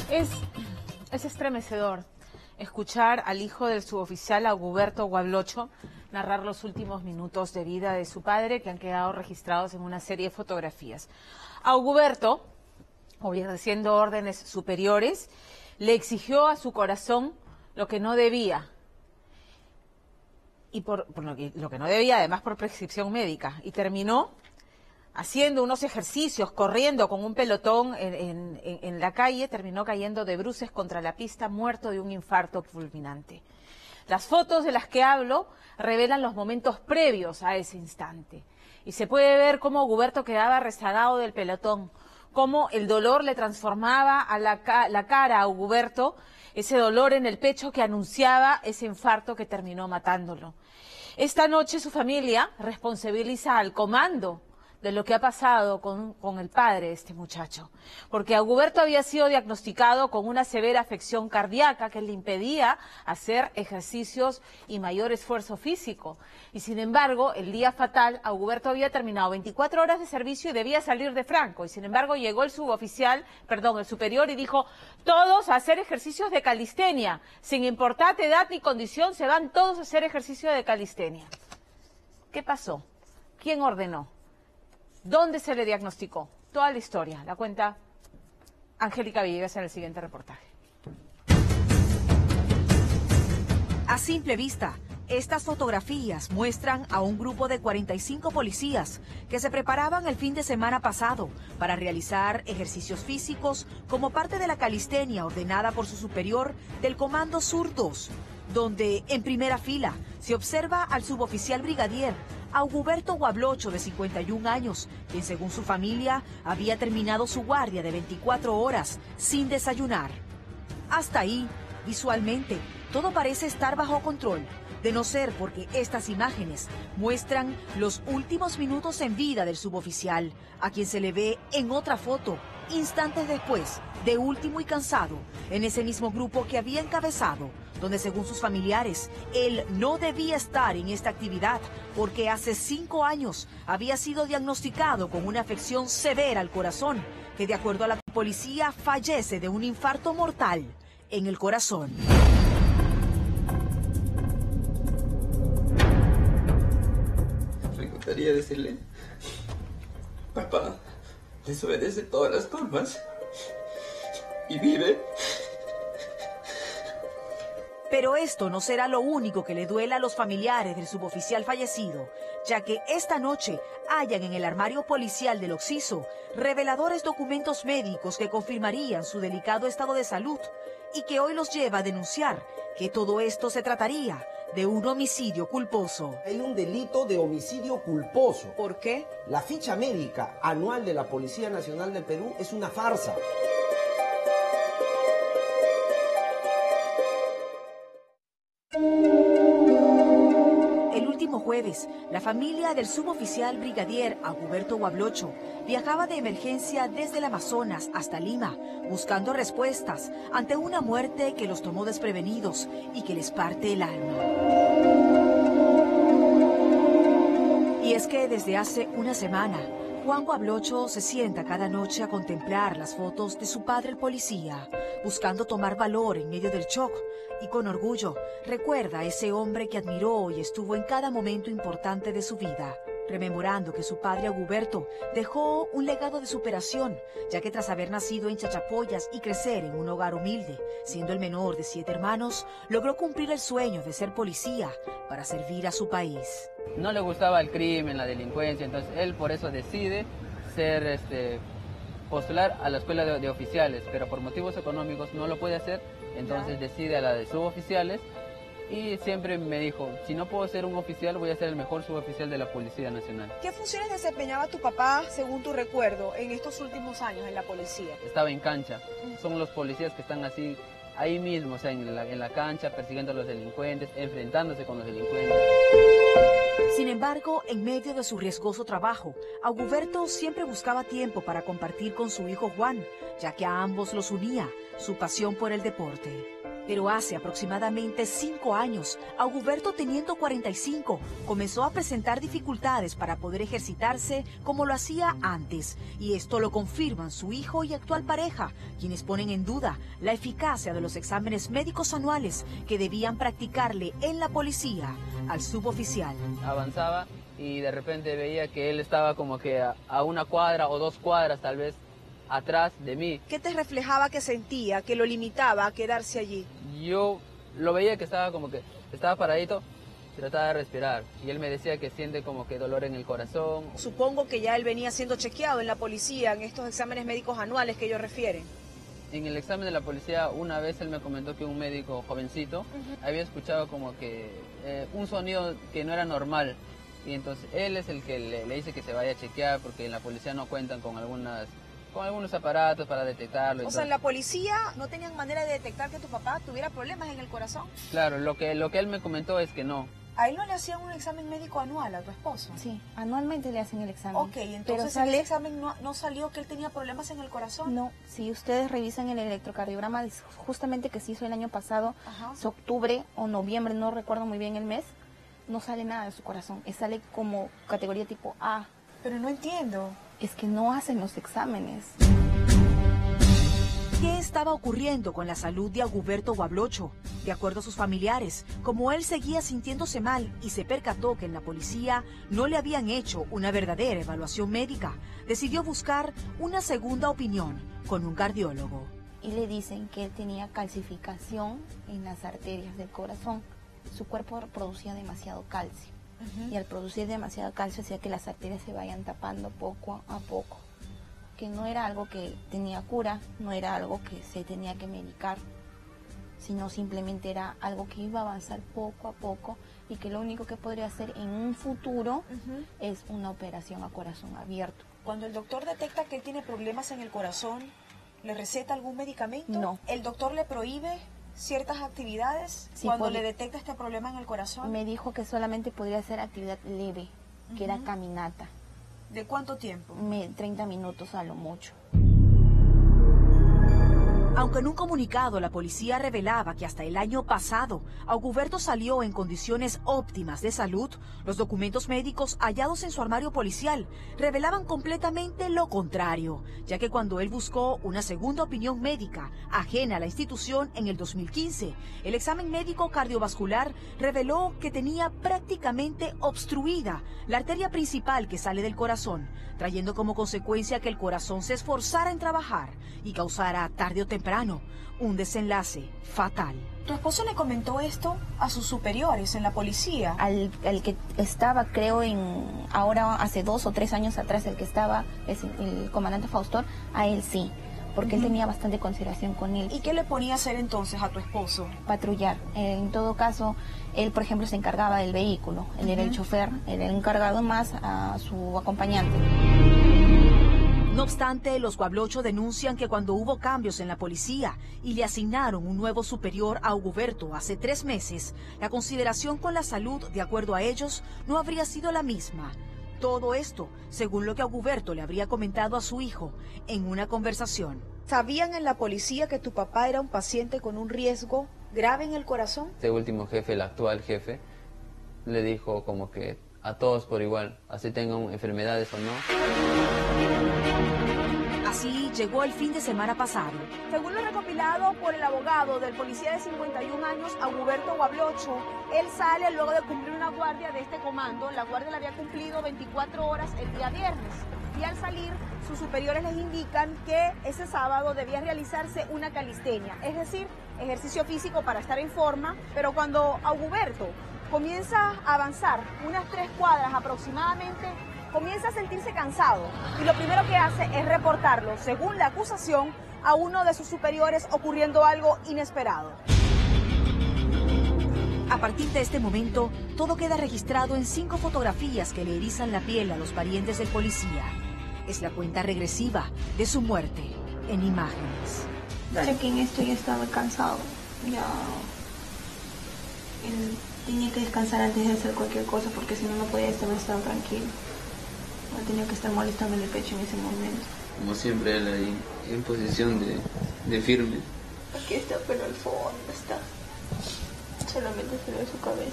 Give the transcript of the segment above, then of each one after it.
Es estremecedor escuchar al hijo del suboficial Auguberto Guablocho narrar los últimos minutos de vida de su padre, que han quedado registrados en una serie de fotografías. Auguberto, obedeciendo órdenes superiores, le exigió a su corazón lo que no debía, y por lo que no debía, además por prescripción médica, y terminó haciendo unos ejercicios, corriendo con un pelotón en la calle, terminó cayendo de bruces contra la pista, muerto de un infarto fulminante. Las fotos de las que hablo revelan los momentos previos a ese instante. Y se puede ver cómo Auguberto quedaba rezagado del pelotón, cómo el dolor le transformaba a la cara a Auguberto, ese dolor en el pecho que anunciaba ese infarto que terminó matándolo. Esta noche su familia responsabiliza al comando de lo que ha pasado con el padre de este muchacho, porque Auguberto había sido diagnosticado con una severa afección cardíaca que le impedía hacer ejercicios y mayor esfuerzo físico, y sin embargo, el día fatal, Auguberto había terminado 24 horas de servicio y debía salir de Franco, y sin embargo llegó el superior, y dijo: todos a hacer ejercicios de calistenia, sin importar edad ni condición, se van todos a hacer ejercicio de calistenia. ¿Qué pasó? ¿Quién ordenó? ¿Dónde se le diagnosticó? Toda la historia la cuenta Angélica Villegas en el siguiente reportaje. A simple vista, estas fotografías muestran a un grupo de 45 policías que se preparaban el fin de semana pasado para realizar ejercicios físicos como parte de la calistenia ordenada por su superior del Comando Sur 2, donde en primera fila se observa al suboficial brigadier Auguberto Guablocho, de 51 años, quien según su familia había terminado su guardia de 24 horas sin desayunar. Hasta ahí, visualmente, todo parece estar bajo control, de no ser porque estas imágenes muestran los últimos minutos en vida del suboficial, a quien se le ve en otra foto, instantes después, de último y cansado, en ese mismo grupo que había encabezado, donde según sus familiares, él no debía estar en esta actividad porque hace 5 años había sido diagnosticado con una afección severa al corazón, que de acuerdo a la policía fallece de un infarto mortal en el corazón. Me gustaría decirle: papá, desobedece todas las normas y vive. Pero esto no será lo único que le duela a los familiares del suboficial fallecido, ya que esta noche hallan en el armario policial del Occiso reveladores documentos médicos que confirmarían su delicado estado de salud y que hoy los lleva a denunciar que todo esto se trataría de un homicidio culposo. Hay un delito de homicidio culposo. ¿Por qué? La ficha médica anual de la Policía Nacional del Perú es una farsa. El último jueves, la familia del suboficial brigadier Auguberto Guablocho viajaba de emergencia desde el Amazonas hasta Lima, buscando respuestas ante una muerte que los tomó desprevenidos y que les parte el alma. Y es que desde hace una semana, Juan Guablocho se sienta cada noche a contemplar las fotos de su padre el policía, buscando tomar valor en medio del shock, y con orgullo recuerda a ese hombre que admiró y estuvo en cada momento importante de su vida, rememorando que su padre Auguberto dejó un legado de superación, ya que tras haber nacido en Chachapoyas y crecer en un hogar humilde, siendo el menor de 7 hermanos, logró cumplir el sueño de ser policía para servir a su país. No le gustaba el crimen, la delincuencia, entonces él por eso decide postular a la escuela de oficiales, pero por motivos económicos no lo puede hacer, entonces decide a la de suboficiales. Y siempre me dijo: si no puedo ser un oficial, voy a ser el mejor suboficial de la Policía Nacional. ¿Qué funciones desempeñaba tu papá, según tu recuerdo, en estos últimos años en la policía? Estaba en cancha. Son los policías que están así, ahí mismo, o sea, en la cancha, persiguiendo a los delincuentes, enfrentándose con los delincuentes. Sin embargo, en medio de su riesgoso trabajo, Auguberto siempre buscaba tiempo para compartir con su hijo Juan, ya que a ambos los unía su pasión por el deporte. Pero hace aproximadamente 5 años, Auguberto, teniendo 45, comenzó a presentar dificultades para poder ejercitarse como lo hacía antes. Y esto lo confirman su hijo y actual pareja, quienes ponen en duda la eficacia de los exámenes médicos anuales que debían practicarle en la policía al suboficial. Avanzaba y de repente veía que él estaba como que a 1 cuadra o 2 cuadras tal vez atrás de mí. ¿Qué te reflejaba que sentía, que lo limitaba a quedarse allí? Yo lo veía que estaba como que estaba paradito, trataba de respirar y él me decía que siente como que dolor en el corazón. Supongo que ya él venía siendo chequeado en la policía en estos exámenes médicos anuales que ellos refieren. En el examen de la policía una vez él me comentó que un médico jovencito había escuchado como que un sonido que no era normal y entonces él es el que le dice que se vaya a chequear porque en la policía no cuentan con algunos aparatos para detectarlo. O sea, en la policía no tenían manera de detectar que tu papá tuviera problemas en el corazón. Claro, lo que él me comentó es que no. ¿A él no le hacían un examen médico anual a tu esposo? Sí, anualmente le hacen el examen. Ok, entonces en ese examen no salió que él tenía problemas en el corazón. No, si ustedes revisan el electrocardiograma, justamente que se hizo el año pasado, es octubre o noviembre, no recuerdo muy bien el mes, no sale nada de su corazón, sale como categoría tipo A. Pero no entiendo. Es que no hacen los exámenes. ¿Qué estaba ocurriendo con la salud de Auguberto Guablocho? De acuerdo a sus familiares, como él seguía sintiéndose mal y se percató que en la policía no le habían hecho una verdadera evaluación médica, decidió buscar una segunda opinión con un cardiólogo. Y le dicen que él tenía calcificación en las arterias del corazón. Su cuerpo producía demasiado calcio. Y al producir demasiado calcio hacía que las arterias se vayan tapando poco a poco. Que no era algo que tenía cura, no era algo que se tenía que medicar, sino simplemente era algo que iba a avanzar poco a poco y que lo único que podría hacer en un futuro es una operación a corazón abierto. Cuando el doctor detecta que él tiene problemas en el corazón, ¿le receta algún medicamento? No. ¿El doctor le prohíbe ciertas actividades cuando le detecta este problema en el corazón? Me dijo que solamente podría hacer actividad leve, que era caminata. ¿De cuánto tiempo? 30 minutos a lo mucho. Aunque en un comunicado la policía revelaba que hasta el año pasado Auguberto salió en condiciones óptimas de salud, los documentos médicos hallados en su armario policial revelaban completamente lo contrario, ya que cuando él buscó una segunda opinión médica ajena a la institución en el 2015, el examen médico cardiovascular reveló que tenía prácticamente obstruida la arteria principal que sale del corazón, trayendo como consecuencia que el corazón se esforzara en trabajar y causara tarde o temprano un desenlace fatal. ¿Tu esposo le comentó esto a sus superiores en la policía? Al que estaba, creo, ahora hace 2 o 3 años atrás, el que estaba, es el comandante Faustor, a él sí, porque él tenía bastante consideración con él. ¿Y qué le ponía a hacer entonces a tu esposo? Patrullar. En todo caso, él, por ejemplo, se encargaba del vehículo, él era el chofer, él era encargado más a su acompañante. No obstante, los Guablocho denuncian que cuando hubo cambios en la policía y le asignaron un nuevo superior a Auguberto hace 3 meses, la consideración con la salud, de acuerdo a ellos, no habría sido la misma. Todo esto, según lo que Auguberto le habría comentado a su hijo en una conversación. ¿Sabían en la policía que tu papá era un paciente con un riesgo grave en el corazón? Este último jefe, el actual jefe, le dijo como que a todos por igual, así tengan enfermedades o no. Así llegó el fin de semana pasado. Según lo recopilado por el abogado del policía de 51 años, Auguberto Guablocho, él sale luego de cumplir una guardia de este comando. La guardia la había cumplido 24 horas el día viernes. Y al salir, sus superiores les indican que ese sábado debía realizarse una calistenia, es decir, ejercicio físico para estar en forma. Pero cuando Auguberto comienza a avanzar unas 3 cuadras aproximadamente, comienza a sentirse cansado y lo primero que hace es reportarlo, según la acusación, a uno de sus superiores, ocurriendo algo inesperado. A partir de este momento, todo queda registrado en 5 fotografías que le erizan la piel a los parientes del policía. Es la cuenta regresiva de su muerte en imágenes. Sé que en esto ya estaba cansado, ya él tenía que descansar antes de hacer cualquier cosa porque si no, no podía estar tranquilo. No tenía que estar molestando en el pecho en ese momento. Como siempre, él ahí en posición de firme. Aquí está, pero al fondo está. Solamente se ve su cabeza.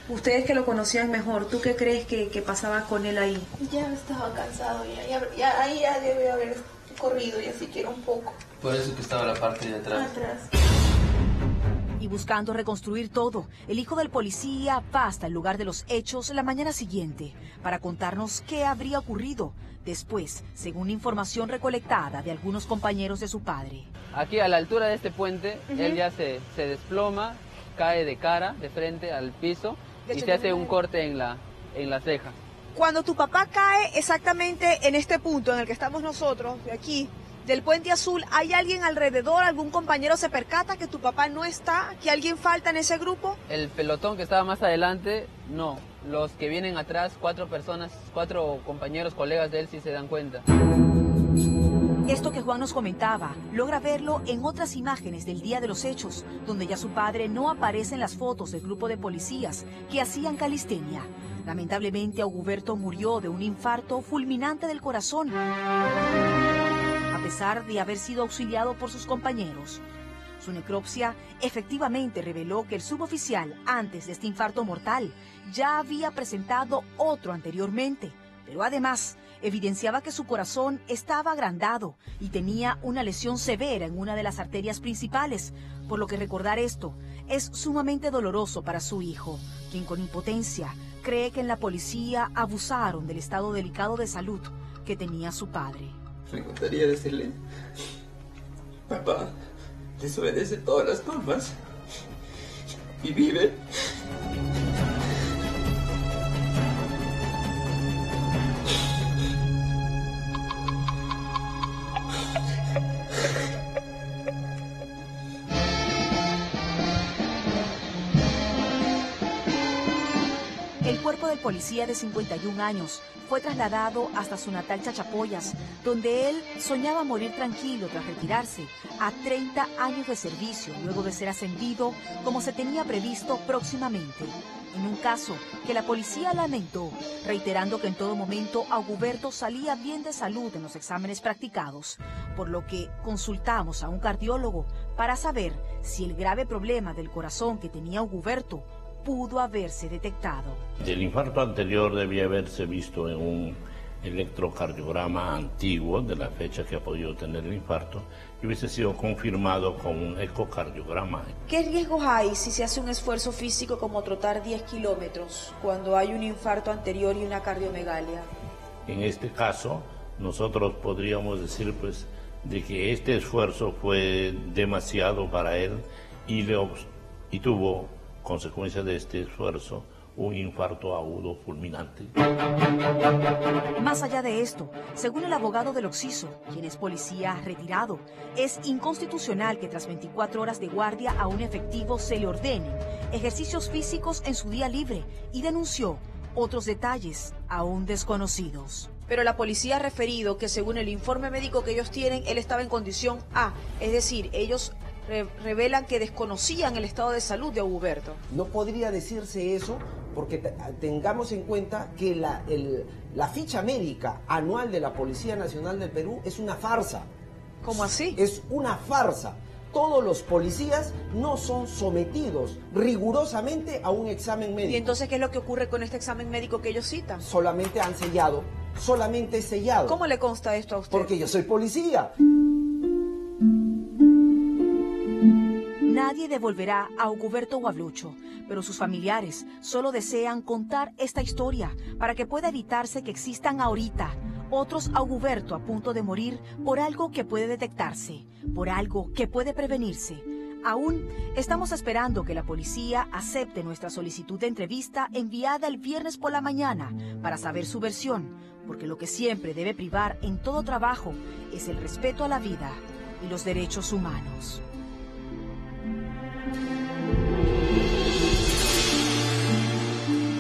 Ustedes que lo conocían mejor, ¿tú qué crees que pasaba con él ahí? Ya estaba cansado, ya debe haber corrido, ya siquiera un poco. Por eso que estaba la parte de atrás. Y buscando reconstruir todo, el hijo del policía va hasta el lugar de los hechos la mañana siguiente para contarnos qué habría ocurrido después, según información recolectada de algunos compañeros de su padre. Aquí a la altura de este puente, él ya se desploma, cae de cara, de frente al piso y se hace un corte en la ceja. Cuando tu papá cae exactamente en este punto en el que estamos nosotros, de aquí, del Puente Azul, ¿hay alguien alrededor? ¿Algún compañero se percata que tu papá no está? ¿Que alguien falta en ese grupo? El pelotón que estaba más adelante, no. Los que vienen atrás, 4 compañeros, colegas de él, sí se dan cuenta. Esto que Juan nos comentaba, logra verlo en otras imágenes del día de los hechos, donde ya su padre no aparece en las fotos del grupo de policías que hacían calistenia. Lamentablemente, Auguberto murió de un infarto fulminante del corazón, a pesar de haber sido auxiliado por sus compañeros. Su necropsia efectivamente reveló que el suboficial, antes de este infarto mortal, ya había presentado otro anteriormente, pero además evidenciaba que su corazón estaba agrandado y tenía una lesión severa en una de las arterias principales, por lo que recordar esto es sumamente doloroso para su hijo, quien con impotencia cree que en la policía abusaron del estado delicado de salud que tenía su padre. Me gustaría decirle, papá, desobedece todas las normas y vive. El cuerpo del policía de 51 años fue trasladado hasta su natal Chachapoyas, donde él soñaba morir tranquilo tras retirarse a 30 años de servicio, luego de ser ascendido como se tenía previsto próximamente. En un caso que la policía lamentó, reiterando que en todo momento Auguberto salía bien de salud en los exámenes practicados, por lo que consultamos a un cardiólogo para saber si el grave problema del corazón que tenía Auguberto pudo haberse detectado. El infarto anterior debía haberse visto en un electrocardiograma antiguo de la fecha que ha podido tener el infarto y hubiese sido confirmado con un ecocardiograma. ¿Qué riesgos hay si se hace un esfuerzo físico como trotar 10 kilómetros cuando hay un infarto anterior y una cardiomegalia? En este caso, nosotros podríamos decir pues de que este esfuerzo fue demasiado para él y tuvo consecuencia de este esfuerzo un infarto agudo fulminante. Más allá de esto, según el abogado del occiso, quien es policía retirado, es inconstitucional que tras 24 horas de guardia a un efectivo se le ordenen ejercicios físicos en su día libre y denunció otros detalles aún desconocidos. Pero la policía ha referido que según el informe médico que ellos tienen, él estaba en condición A, es decir, ellos revelan que desconocían el estado de salud de Auguberto. No podría decirse eso porque tengamos en cuenta que la ficha médica anual de la Policía Nacional del Perú es una farsa. ¿Cómo así? Es una farsa. Todos los policías no son sometidos rigurosamente a un examen médico. ¿Y entonces qué es lo que ocurre con este examen médico que ellos citan? Solamente han sellado, solamente sellado. ¿Cómo le consta esto a usted? Porque yo soy policía. Nadie devolverá a Auguberto Guablucho, pero sus familiares solo desean contar esta historia para que pueda evitarse que existan ahorita otros Auguberto a punto de morir por algo que puede detectarse, por algo que puede prevenirse. Aún estamos esperando que la policía acepte nuestra solicitud de entrevista enviada el viernes por la mañana para saber su versión, porque lo que siempre debe privar en todo trabajo es el respeto a la vida y los derechos humanos.